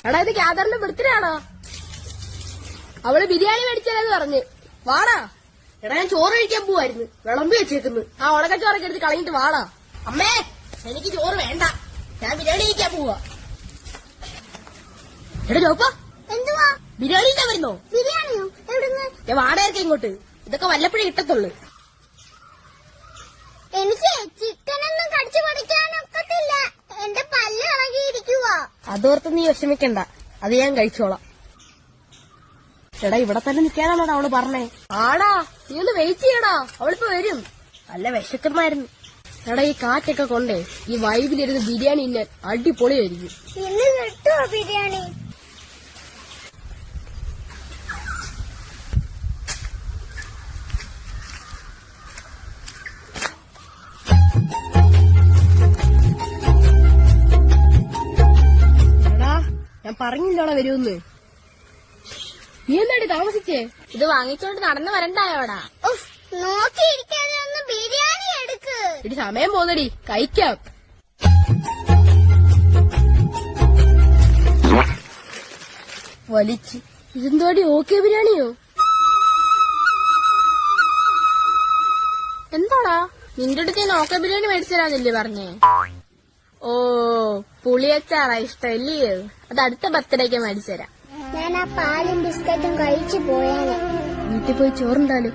എടാ ഇത് ക്യാദറിന്റെ ബർത്ത്ഡേയാണോ? അവള് ബിരിയാണി മേടിച്ചാലെന്ന് പറഞ്ഞു. വാടാ. എടാ ഞാൻ ചോറ് കഴിക്കാൻ പോവായിരുന്നു, വിളമ്പി വെച്ചേക്കുന്നു. ആ ഉണക്കച്ചോറൊക്കെ എടുത്ത് കളഞ്ഞിട്ട് വാടാ. അമ്മേ എനിക്ക് ചോറ് വേണ്ട, ഞാൻ ബിരിയാണി കഴിക്കാൻ പോവാ. എടാ ചോപ്പ എന്തുവാ? ബിരിയാണി വരുന്നോ? ബിരിയാണിയോ? എവിടുന്ന്? ഞാൻ വാടകയ്ക്ക് ഇങ്ങോട്ട്. ഇതൊക്കെ വല്ലപ്പോഴേ കിട്ടത്തുള്ളു. എനിക്ക് ചിക്കനൊന്നും കടിച്ചു പഠിക്കാനൊക്കത്തില്ല, എന്റെ പല്ല് ഇളകിയിരിക്കുവാ. അതോർത്ത് നീ വിഷമിക്കണ്ട, അത് ഞാൻ കഴിച്ചോളാം. എടാ ഇവിടെ തന്നെ നിക്കാനാണോടാ അവള് പറഞ്ഞേ? ആടാ നീ ഒന്ന് വെയിറ്റ് ചെയ്യടാ, അവളിപ്പോ വരും. നല്ല വിശക്കുന്നായിരുന്നു. എടാ ഈ കാറ്റൊക്കെ കൊണ്ടേ ഈ വൈബിലിരുന്ന് ബിരിയാണി ഇന്നെ അടിപൊളിയായിരിക്കും. ഇന്ന് കിട്ടുവോ ബിരിയാണി? എടാ ഞാൻ പറഞ്ഞില്ലോടാ വരുമെന്ന്. നീ എന്താടി താമസിച്ചേ? ഇത് വാങ്ങിച്ചോണ്ട് നടന്നു വരണ്ടായോടാ. നോക്കിയിരിക്കാതെ ഒന്ന് ബിരിയാണി എടുക്ക്. ഇടി സമയം പോന്നടി, കഴിക്കാം. വലിച്ച് ഇതെന്തോടി ഓക്കെ ബിരിയാണിയോ? എന്താടാ നിന്റെ അടുത്ത് ഞാൻ ഓക്കെ ബിരിയാണി മേടിച്ചതരാന്നില്ലേ പറഞ്ഞേ? ഓ പുളിയച്ചാറാ ഇഷ്ടം ഇല്ലയോ? അത് അടുത്ത ബർത്ത്ഡേക്ക് മേടിച്ചതരാം. ഞാൻ ആ പാലും ബിസ്ക്കറ്റും കഴിച്ചു പോയാനെ. വീട്ടിൽ പോയി ചോറുണ്ടാലോ.